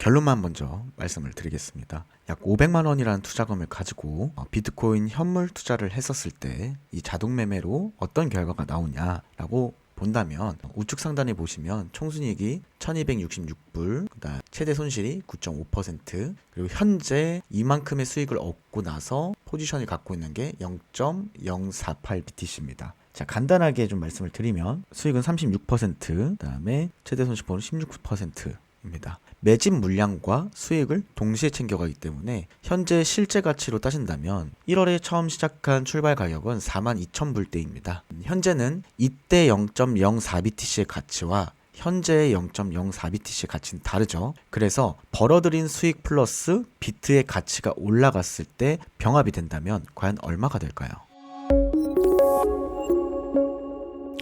결론만 먼저 말씀을 드리겠습니다. 약 500만 원이라는 투자금을 가지고 비트코인 현물 투자를 했었을 때 이 자동 매매로 어떤 결과가 나오냐라고 본다면 우측 상단에 보시면 총순이익이 1266불, 그다음 최대 손실이 9.5%, 그리고 현재 이만큼의 수익을 얻고 나서 포지션을 갖고 있는 게 0.048BTC입니다. 자, 간단하게 좀 말씀을 드리면 수익은 36%, 그다음에 최대 손실폭은 16%입니다. 매집 물량과 수익을 동시에 챙겨가기 때문에 현재 실제 가치로 따진다면 1월에 처음 시작한 출발 가격은 42,000불대입니다. 현재는 이때 0.04BTC의 가치와 현재의 0.04BTC의 가치는 다르죠. 그래서 벌어들인 수익 플러스 비트의 가치가 올라갔을 때 병합이 된다면 과연 얼마가 될까요?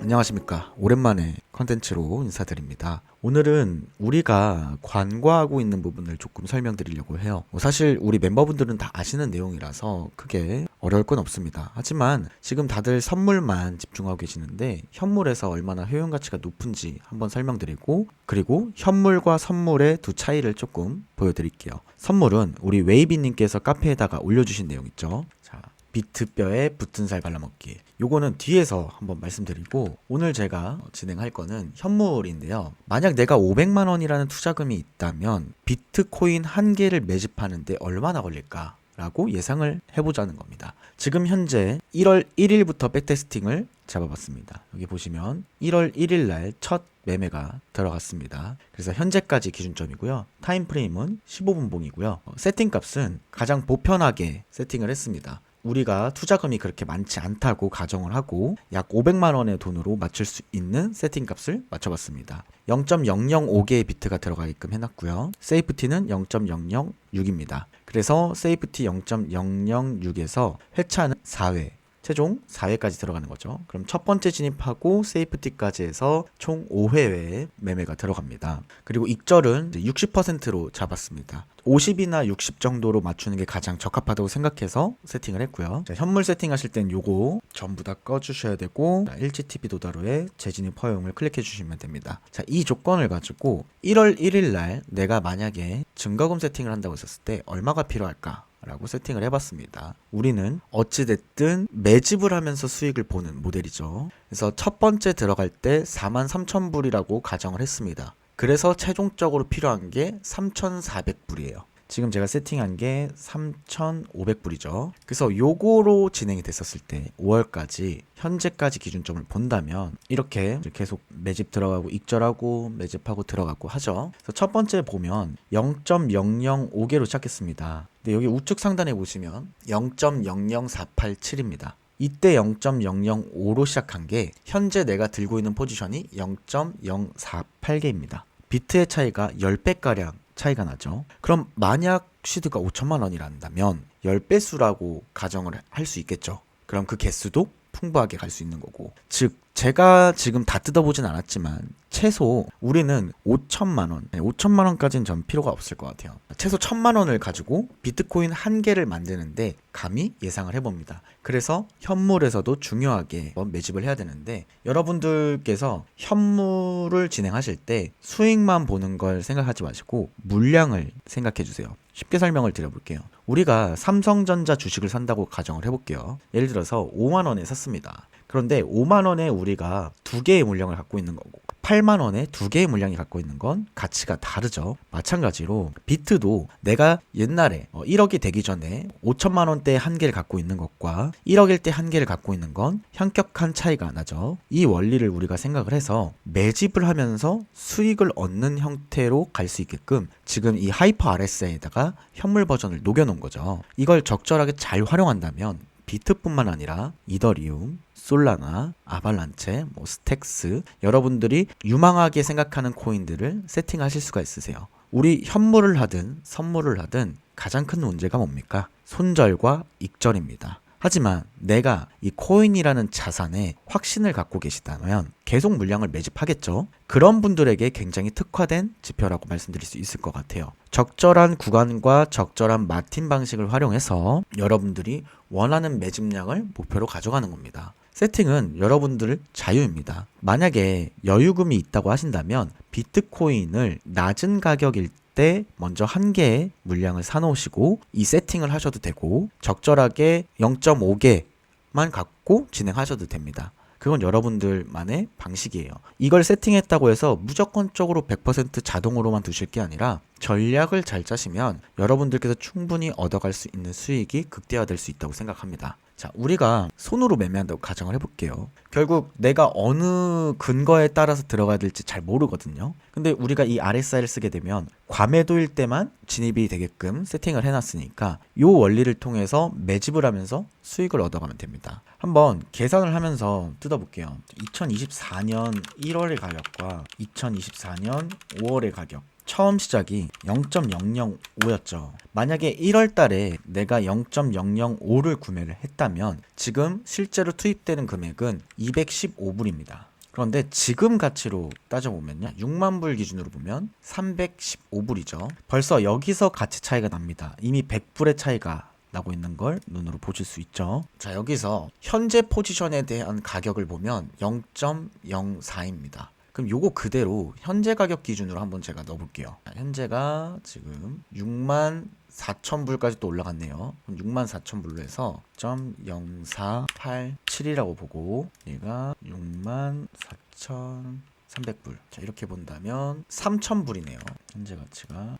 안녕하십니까. 오랜만에 컨텐츠로 인사드립니다. 오늘은 우리가 관과하고 있는 부분을 조금 설명드리려고 해요. 사실 우리 멤버분들은 다 아시는 내용이라서 크게 어려울 건 없습니다. 하지만 지금 다들 선물만 집중하고 계시는데 현물에서 얼마나 효용 가치가 높은지 한번 설명드리고, 그리고 현물과 선물의 두 차이를 조금 보여드릴게요. 선물은 우리 웨이비님께서 카페에다가 올려주신 내용 있죠. 자, 비트뼈에 붙은 살 갈라먹기. 요거는 뒤에서 한번 말씀드리고, 오늘 제가 진행할 거는 현물인데요. 만약 내가 500만 원이라는 투자금이 있다면 비트코인 한 개를 매집하는데 얼마나 걸릴까? 라고 예상을 해보자는 겁니다. 지금 현재 1월 1일부터 백테스팅을 잡아봤습니다. 여기 보시면 1월 1일 날 첫 매매가 들어갔습니다. 그래서 현재까지 기준점이고요. 타임프레임은 15분 봉이고요. 세팅 값은 가장 보편하게 세팅을 했습니다. 우리가 투자금이 그렇게 많지 않다고 가정을 하고 약 500만 원의 돈으로 맞출 수 있는 세팅 값을 맞춰봤습니다. 0.005개의 비트가 들어가게끔 해놨고요. 세이프티는 0.006입니다. 그래서 세이프티 0.006에서 회차는 4회, 최종 4회까지 들어가는 거죠. 그럼 첫 번째 진입하고 세이프티까지 해서 총 5회의 매매가 들어갑니다. 그리고 익절은 60%로 잡았습니다. 50이나 60 정도로 맞추는 게 가장 적합하다고 생각해서 세팅을 했고요. 자, 현물 세팅하실 땐 요거 전부 다 꺼주셔야 되고, LGTB 도다로의 재진입 허용을 클릭해 주시면 됩니다. 자, 이 조건을 가지고 1월 1일 날 내가 만약에 증거금 세팅을 한다고 했었을 때 얼마가 필요할까? 라고 세팅을 해봤습니다. 우리는 어찌됐든 매집을 하면서 수익을 보는 모델이죠. 그래서 첫 번째 들어갈 때 43,000불이라고 가정을 했습니다. 그래서 최종적으로 필요한 게 3,400불이에요. 지금 제가 세팅한 게 3,500불이죠. 그래서 요거로 진행이 됐었을 때 5월까지 현재까지 기준점을 본다면 이렇게 계속 매집 들어가고 익절하고 매집하고 들어가고 하죠. 그래서 첫 번째 보면 0.005개로 시작했습니다. 근데 여기 우측 상단에 보시면 0.00487입니다. 이때 0.005로 시작한 게 현재 내가 들고 있는 포지션이 0.048개입니다. 비트의 차이가 10배가량 차이가 나죠. 그럼 만약 시드가 5천만 원이란다면 10배수라고 가정을 할 수 있겠죠. 그럼 그 개수도 풍부하게 갈 수 있는 거고, 즉 제가 지금 다 뜯어보진 않았지만 최소 우리는 5천만 원, 5천만 원까지는 전 필요가 없을 것 같아요. 최소 1,000만 원을 가지고 비트코인 한 개를 만드는데 감히 예상을 해봅니다. 그래서 현물에서도 중요하게 매집을 해야 되는데, 여러분들께서 현물을 진행하실 때 수익만 보는 걸 생각하지 마시고 물량을 생각해 주세요. 쉽게 설명을 드려볼게요. 우리가 삼성전자 주식을 산다고 가정을 해볼게요. 예를 들어서 5만 원에 샀습니다. 그런데 5만 원에 우리가 2개의 물량을 갖고 있는 거고 8만 원에 2개의 물량이 갖고 있는 건 가치가 다르죠. 마찬가지로 비트도 내가 옛날에 1억이 되기 전에 5천만 원대 한 개를 갖고 있는 것과 1억일 때 한 개를 갖고 있는 건 현격한 차이가 나죠. 이 원리를 우리가 생각을 해서 매집을 하면서 수익을 얻는 형태로 갈 수 있게끔 지금 이 하이퍼 RSI에다가 현물 버전을 녹여놓은 거죠. 이걸 적절하게 잘 활용한다면 비트뿐만 아니라 이더리움, 솔라나, 아발란체, 스택스, 여러분들이 유망하게 생각하는 코인들을 세팅하실 수가 있으세요. 우리 현물을 하든 선물을 하든 가장 큰 문제가 뭡니까? 손절과 익절입니다. 하지만 내가 이 코인이라는 자산에 확신을 갖고 계시다면 계속 물량을 매집하겠죠. 그런 분들에게 굉장히 특화된 지표라고 말씀드릴 수 있을 것 같아요. 적절한 구간과 적절한 마틴 방식을 활용해서 여러분들이 원하는 매집량을 목표로 가져가는 겁니다. 세팅은 여러분들 자유입니다. 만약에 여유금이 있다고 하신다면 비트코인을 낮은 가격일 때 먼저 한 개의 물량을 사놓으시고 이 세팅을 하셔도 되고 적절하게 0.5개만 갖고 진행하셔도 됩니다. 그건 여러분들만의 방식이에요. 이걸 세팅했다고 해서 무조건적으로 100% 자동으로만 두실 게 아니라 전략을 잘 짜시면 여러분들께서 충분히 얻어갈 수 있는 수익이 극대화될 수 있다고 생각합니다. 자, 우리가 손으로 매매한다고 가정을 해볼게요. 결국 내가 어느 근거에 따라서 들어가야 될지 잘 모르거든요. 근데 우리가 이 RSI를 쓰게 되면 과매도일 때만 진입이 되게끔 세팅을 해놨으니까 이 원리를 통해서 매집을 하면서 수익을 얻어가면 됩니다. 한번 계산을 하면서 뜯어볼게요. 2024년 1월의 가격과 2024년 5월의 가격. 처음 시작이 0.005였죠. 만약에 1월 달에 내가 0.005를 구매를 했다면 지금 실제로 투입되는 금액은 215불입니다. 그런데 지금 가치로 따져보면요. 6만 불 기준으로 보면 315불이죠. 벌써 여기서 가치 차이가 납니다. 이미 100불의 차이가 나고 있는 걸 눈으로 보실 수 있죠. 자, 여기서 현재 포지션에 대한 가격을 보면 0.04입니다. 그럼 요거 그대로 현재 가격 기준으로 한번 제가 넣어볼게요. 현재가 지금 64,000불까지 또 올라갔네요. 그럼 64,000불로 해서 0.0487이라고 보고 얘가 64,300불. 자, 이렇게 본다면 3,000불이네요.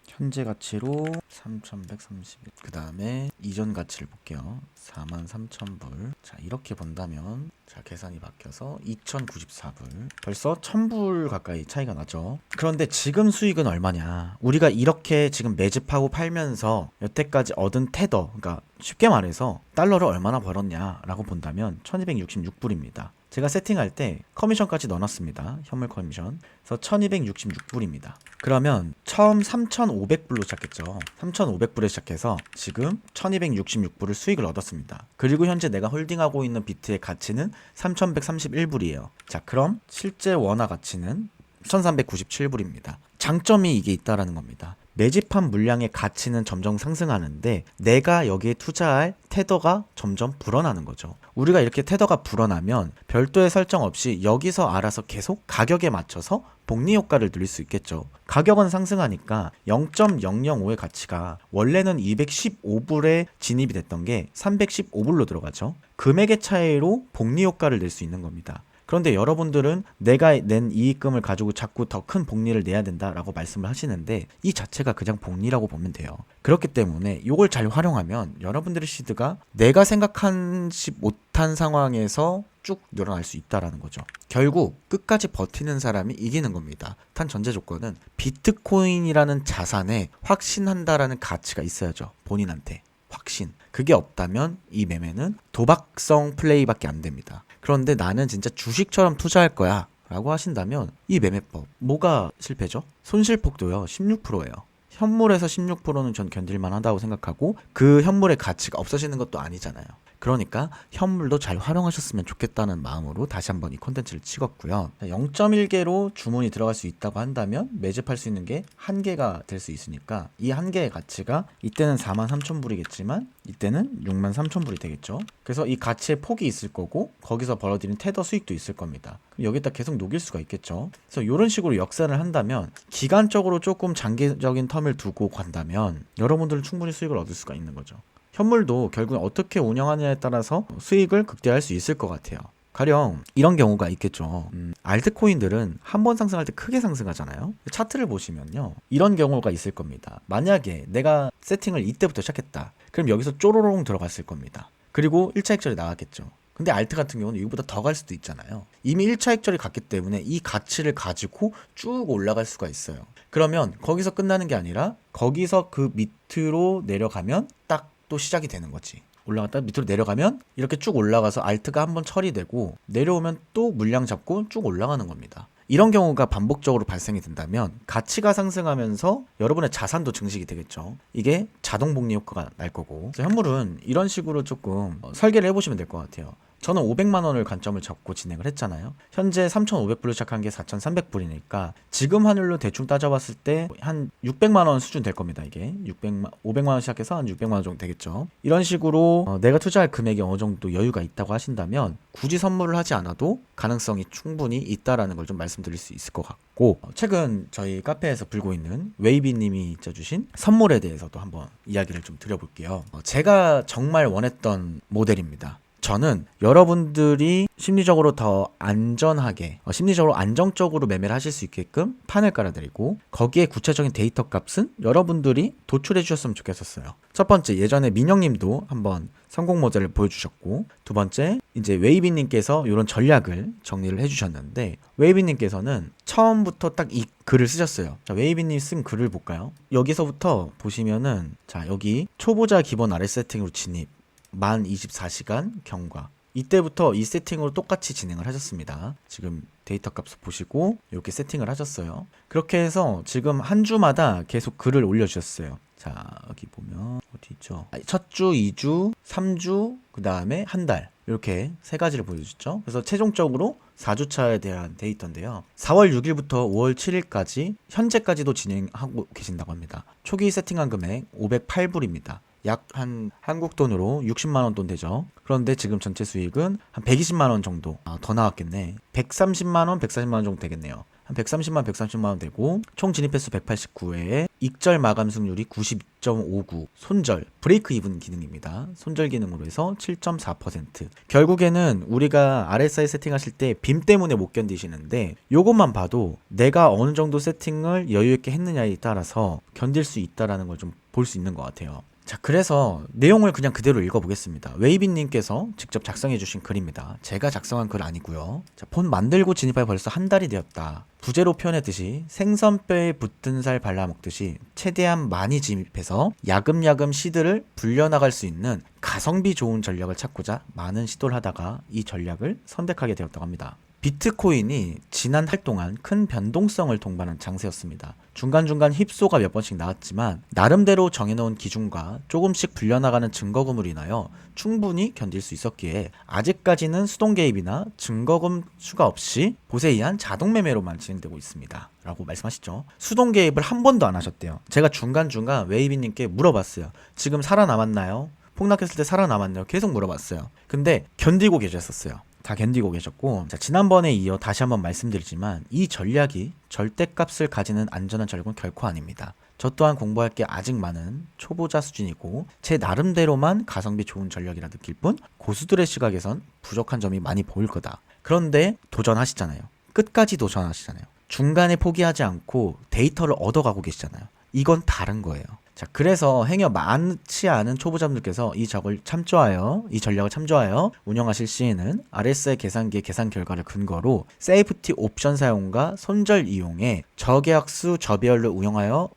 현재 가치로 3,131. 그 다음에 이전 가치를 볼게요. 43,000불. 자, 이렇게 본다면 자, 계산이 바뀌어서 2,094불. 벌써 1,000불 가까이 차이가 나죠. 그런데 지금 수익은 얼마냐? 우리가 이렇게 지금 매집하고 팔면서 여태까지 얻은 테더, 그러니까 쉽게 말해서 달러를 얼마나 벌었냐라고 본다면 1,266불입니다. 제가 세팅할 때 커미션까지 넣어놨습니다. 현물 커미션. 그래서 1,266불입니다. 그러면 처음 3,500불로 시작했죠. 3,500불에 시작해서 지금 1,266불을 수익을 얻었습니다. 그리고 현재 내가 홀딩하고 있는 비트의 가치는 3,131불이에요. 자, 그럼 실제 원화 가치는 1,397불입니다. 장점이 이게 있다라는 겁니다. 매집한 물량의 가치는 점점 상승하는데 내가 여기에 투자할 테더가 점점 불어나는 거죠. 우리가 이렇게 테더가 불어나면 별도의 설정 없이 여기서 알아서 계속 가격에 맞춰서 복리 효과를 누릴 수 있겠죠. 가격은 상승하니까 0.005의 가치가 원래는 215불에 진입이 됐던 게 315불로 들어가죠. 금액의 차이로 복리 효과를 낼 수 있는 겁니다. 그런데 여러분들은 내가 낸 이익금을 가지고 자꾸 더 큰 복리를 내야 된다라고 말씀을 하시는데 이 자체가 그냥 복리라고 보면 돼요. 그렇기 때문에 이걸 잘 활용하면 여러분들의 시드가 내가 생각하지 못한 상황에서 쭉 늘어날 수 있다라는 거죠. 결국 끝까지 버티는 사람이 이기는 겁니다. 단 전제 조건은 비트코인이라는 자산에 확신한다라는 가치가 있어야죠. 본인한테. 확신. 그게 없다면 이 매매는 도박성 플레이밖에 안 됩니다. 그런데 나는 진짜 주식처럼 투자할 거야 라고 하신다면 이 매매법 뭐가 실패죠? 손실폭도요 16%예요. 현물에서 16%는 전 견딜만 하다고 생각하고 그 현물의 가치가 없어지는 것도 아니잖아요. 그러니까 현물도 잘 활용하셨으면 좋겠다는 마음으로 다시 한번 이 콘텐츠를 찍었고요. 0.1개로 주문이 들어갈 수 있다고 한다면 매집할 수 있는 게 1개가 될 수 있으니까 이 1개의 가치가 이때는 43,000불이겠지만 이때는 63,000불이 되겠죠. 그래서 이 가치의 폭이 있을 거고 거기서 벌어들인 테더 수익도 있을 겁니다. 그럼 여기다 계속 녹일 수가 있겠죠. 그래서 이런 식으로 역산을 한다면 기간적으로 조금 장기적인 텀을 두고 간다면 여러분들은 충분히 수익을 얻을 수가 있는 거죠. 현물도 결국 어떻게 운영하느냐에 따라서 수익을 극대화할 수 있을 것 같아요. 가령 이런 경우가 있겠죠. 알트코인들은 한 번 상승할 때 크게 상승하잖아요. 차트를 보시면요. 이런 경우가 있을 겁니다. 만약에 내가 세팅을 이때부터 시작했다. 그럼 여기서 쪼로롱 들어갔을 겁니다. 그리고 1차 액절이 나왔겠죠. 근데 알트 같은 경우는 이거보다 더 갈 수도 있잖아요. 이미 1차 액절이 갔기 때문에 이 가치를 가지고 쭉 올라갈 수가 있어요. 그러면 거기서 끝나는 게 아니라 거기서 그 밑으로 내려가면 딱 또 시작이 되는 거지. 올라갔다 밑으로 내려가면 이렇게 쭉 올라가서 알트가 한번 처리되고 내려오면 또 물량 잡고 쭉 올라가는 겁니다. 이런 경우가 반복적으로 발생이 된다면 가치가 상승하면서 여러분의 자산도 증식이 되겠죠. 이게 자동 복리 효과가 날 거고. 그래서 현물은 이런 식으로 조금 설계를 해보시면 될 것 같아요. 저는 500만 원을 관점을 잡고 진행을 했잖아요. 현재 3,500불로 시작한 게 4,300불이니까 지금 환율로 대충 따져봤을 때 한 600만 원 수준 될 겁니다. 이게 500만 원 시작해서 한 600만 원 정도 되겠죠. 이런 식으로 내가 투자할 금액이 어느 정도 여유가 있다고 하신다면 굳이 선물을 하지 않아도 가능성이 충분히 있다라는 걸 좀 말씀드릴 수 있을 것 같고, 최근 저희 카페에서 불고 있는 웨이비님이 짜주신 선물에 대해서도 한번 이야기를 좀 드려볼게요. 제가 정말 원했던 모델입니다. 저는 여러분들이 심리적으로 더 안전하게, 심리적으로 안정적으로 매매를 하실 수 있게끔 판을 깔아드리고, 거기에 구체적인 데이터 값은 여러분들이 도출해 주셨으면 좋겠었어요. 첫 번째, 예전에 민영님도 한번 성공 모델을 보여주셨고, 두 번째, 이제 웨이비님께서 이런 전략을 정리를 해주셨는데, 웨이비님께서는 처음부터 딱 이 글을 쓰셨어요. 자, 웨이비님 쓴 글을 볼까요? 여기서부터 보시면은, 자, 여기 초보자 기본 RS 세팅으로 진입, 만 24시간 경과. 이때부터 이 세팅으로 똑같이 진행을 하셨습니다. 지금 데이터 값을 보시고 이렇게 세팅을 하셨어요. 그렇게 해서 지금 한 주마다 계속 글을 올려주셨어요. 자, 여기 보면 어디 있죠? 첫 주, 2주, 3주, 그 다음에 한 달. 이렇게 세 가지를 보여주셨죠. 그래서 최종적으로 4주차에 대한 데이터인데요. 4월 6일부터 5월 7일까지 현재까지도 진행하고 계신다고 합니다. 초기 세팅한 금액 508불입니다. 약 한 한국 돈으로 60만 원 돈 되죠. 그런데 지금 전체 수익은 한 120만 원 정도 더 나왔겠네. 130만 원, 140만 원 정도 되겠네요. 한 130만 원 되고, 총 진입 횟수 189회에 익절 마감 승률이 92.59, 손절 브레이크 이븐 기능입니다. 손절 기능으로 해서 7.4%. 결국에는 우리가 RSI 세팅하실 때 빔 때문에 못 견디시는데, 요것만 봐도 내가 어느 정도 세팅을 여유 있게 했느냐에 따라서 견딜 수 있다라는 걸 좀 볼 수 있는 것 같아요. 자, 그래서 내용을 그냥 그대로 읽어보겠습니다. 웨이비님께서 직접 작성해주신 글입니다. 제가 작성한 글 아니고요. 자, 폰 만들고 진입해 벌써 한 달이 되었다. 부제로 표현했듯이 생선뼈에 붙은 살 발라먹듯이 최대한 많이 진입해서 야금야금 시드를 불려나갈 수 있는 가성비 좋은 전략을 찾고자 많은 시도를 하다가 이 전략을 선택하게 되었다고 합니다. 비트코인이 지난 달 동안 큰 변동성을 동반한 장세였습니다. 중간중간 힙소가 몇 번씩 나왔지만 나름대로 정해놓은 기준과 조금씩 불려나가는 증거금으로 인하여 충분히 견딜 수 있었기에 아직까지는 수동 개입이나 증거금 추가 없이 봇에 의한 자동 매매로만 진행되고 있습니다. 라고 말씀하시죠. 수동 개입을 한 번도 안 하셨대요. 제가 중간중간 웨이비님께 물어봤어요. 지금 살아남았나요? 폭락했을 때 살아남았나요? 계속 물어봤어요. 근데 견디고 계셨었어요. 다 견디고 계셨고, 자, 지난번에 이어 다시 한번 말씀드리지만 이 전략이 절대값을 가지는 안전한 전략은 결코 아닙니다. 저 또한 공부할 게 아직 많은 초보자 수준이고 제 나름대로만 가성비 좋은 전략이라 느낄 뿐 고수들의 시각에선 부족한 점이 많이 보일 거다. 그런데 도전하시잖아요. 끝까지 도전하시잖아요. 중간에 포기하지 않고 데이터를 얻어가고 계시잖아요. 이건 다른 거예요. 자, 그래서 행여 많지 않은 초보자분들께서 이 전략을 참조하여 운영하실 시에는 RSI 계산기의 계산 결과를 근거로 세이프티 옵션 사용과 손절 이용에 저계약수 저비율로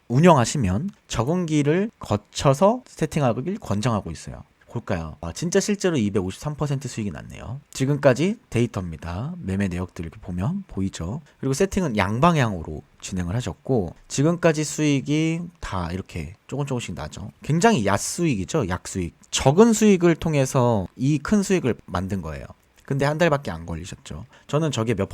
운영하시면 적응기를 거쳐서 세팅하길 권장하고 있어요. 볼까요? 진짜 실제로 253% 수익이 났네요. 지금까지 데이터입니다. 매매 내역들 이렇게 보면 보이죠? 그리고 세팅은 양방향으로 진행을 하셨고 지금까지 수익이 다 이렇게 조금씩 나죠. 굉장히 얕수익이죠. 약수익. 적은 수익을 통해서 이 큰 수익을 만든 거예요. 근데 한 달밖에 안 걸리셨죠. 저는 저게 몇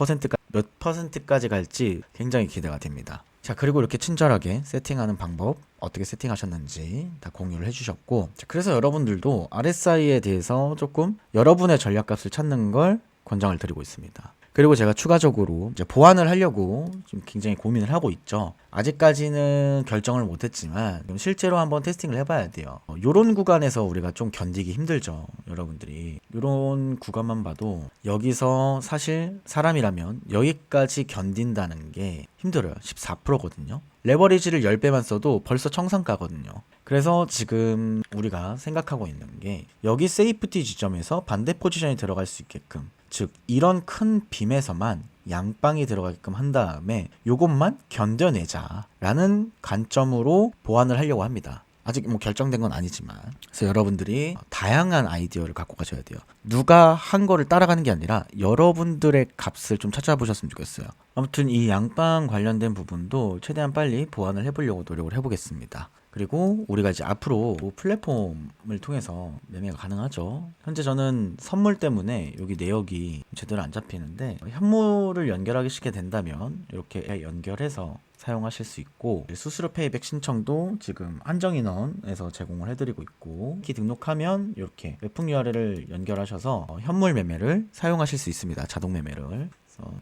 퍼센트까지 갈지 굉장히 기대가 됩니다. 자, 그리고 이렇게 친절하게 세팅하는 방법, 어떻게 세팅하셨는지 다 공유를 해주셨고, 자, 그래서 여러분들도 RSI에 대해서 조금 여러분의 전략값을 찾는 걸 권장을 드리고 있습니다. 그리고 제가 추가적으로 이제 보완을 하려고 좀 굉장히 고민을 하고 있죠. 아직까지는 결정을 못했지만 실제로 한번 테스팅을 해봐야 돼요. 요런 구간에서 우리가 좀 견디기 힘들죠. 여러분들이 요런 구간만 봐도 여기서 사실 사람이라면 여기까지 견딘다는 게 힘들어요. 14%거든요. 레버리지를 10배만 써도 벌써 청산가거든요. 그래서 지금 우리가 생각하고 있는 게 여기 세이프티 지점에서 반대 포지션이 들어갈 수 있게끔, 즉 이런 큰 빔에서만 양방이 들어가게끔 한 다음에 요것만 견뎌내자 라는 관점으로 보완을 하려고 합니다. 아직 뭐 결정된 건 아니지만, 그래서 여러분들이 다양한 아이디어를 갖고 가셔야 돼요. 누가 한 거를 따라가는 게 아니라 여러분들의 값을 좀 찾아보셨으면 좋겠어요. 아무튼 이 양빵 관련된 부분도 최대한 빨리 보완을 해보려고 노력을 해보겠습니다. 그리고 우리가 이제 앞으로 플랫폼을 통해서 매매가 가능하죠. 현재 저는 선물 때문에 여기 내역이 제대로 안 잡히는데, 현물을 연결하기 쉽게 된다면 이렇게 연결해서 사용하실 수 있고, 수수료 페이백 신청도 지금 한정 인원에서 제공을 해드리고 있고, 키 등록하면 이렇게 웹풍 URL을 연결하셔서 현물 매매를 사용하실 수 있습니다. 자동 매매를.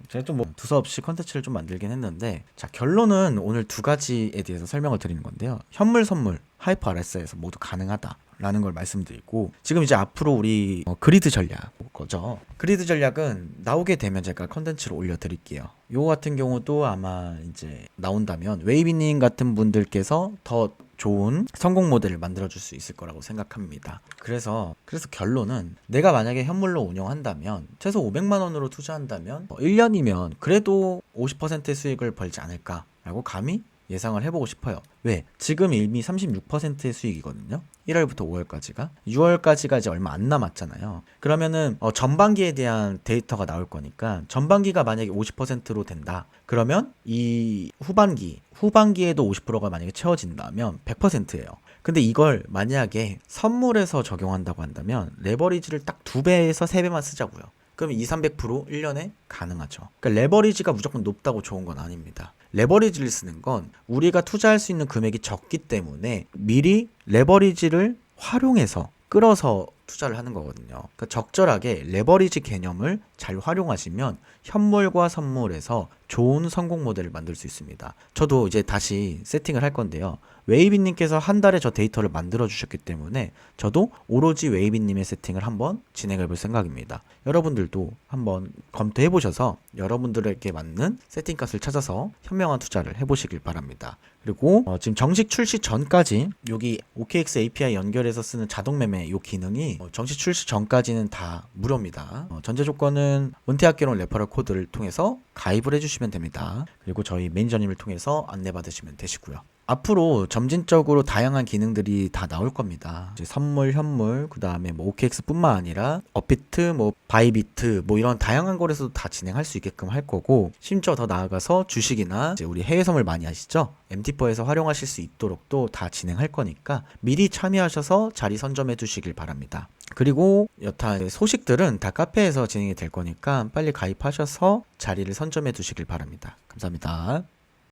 제가 좀 두서없이 컨텐츠를 좀 만들긴 했는데, 자, 결론은 오늘 두 가지에 대해서 설명을 드리는 건데요. 현물, 선물, 하이퍼 RSI에서 모두 가능하다 라는 걸 말씀드리고, 지금 이제 앞으로 우리 그리드 전략 거죠. 그리드 전략은 나오게 되면 제가 컨텐츠로 올려드릴게요. 요거 같은 경우도 아마 이제 나온다면 웨이비님 같은 분들께서 더 좋은 성공 모델을 만들어줄 수 있을 거라고 생각합니다. 그래서 결론은, 내가 만약에 현물로 운영한다면 최소 500만 원으로 투자한다면 1년이면 그래도 50%의 수익을 벌지 않을까라고 감히 예상을 해보고 싶어요. 왜? 지금 이미 36%의 수익이거든요. 1월부터 5월까지가. 6월까지가 이제 얼마 안 남았잖아요. 그러면은 전반기에 대한 데이터가 나올 거니까, 전반기가 만약에 50%로 된다. 그러면 이 후반기에도 50%가 만약에 채워진다면 100%예요. 근데 이걸 만약에 선물에서 적용한다고 한다면 레버리지를 딱 2배에서 3배만 쓰자고요. 그럼 200~300% 1년에 가능하죠. 그러니까 레버리지가 무조건 높다고 좋은 건 아닙니다. 레버리지를 쓰는 건 우리가 투자할 수 있는 금액이 적기 때문에 미리 레버리지를 활용해서 끌어서 투자를 하는 거거든요. 그러니까 적절하게 레버리지 개념을 잘 활용하시면 현물과 선물에서 좋은 성공 모델을 만들 수 있습니다. 저도 이제 다시 세팅을 할 건데요. 웨이비님께서 한 달에 저 데이터를 만들어 주셨기 때문에 저도 오로지 웨이비님의 세팅을 한번 진행해 볼 생각입니다. 여러분들도 한번 검토해 보셔서 여러분들에게 맞는 세팅 값을 찾아서 현명한 투자를 해보시길 바랍니다. 그리고 지금 정식 출시 전까지 여기 OKX API 연결해서 쓰는 자동 매매 이 기능이 정식 출시 전까지는 다 무료입니다. 전제 조건은 은퇴학개론 레퍼럴 코드를 통해서 가입을 해주시면 됩니다. 그리고 저희 매니저님을 통해서 안내받으시면 되시고요. 앞으로 점진적으로 다양한 기능들이 다 나올 겁니다. 이제 선물, 현물, 그 다음에 뭐 OKX뿐만 아니라 업비트, 뭐 바이비트, 뭐 이런 다양한 거래소도 다 진행할 수 있게끔 할 거고, 심지어 더 나아가서 주식이나 이제 우리 해외 선물 많이 하시죠? MT4에서 활용하실 수 있도록 또 다 진행할 거니까 미리 참여하셔서 자리 선점해 두시길 바랍니다. 그리고 여타 소식들은 다 카페에서 진행이 될 거니까 빨리 가입하셔서 자리를 선점해 두시길 바랍니다. 감사합니다.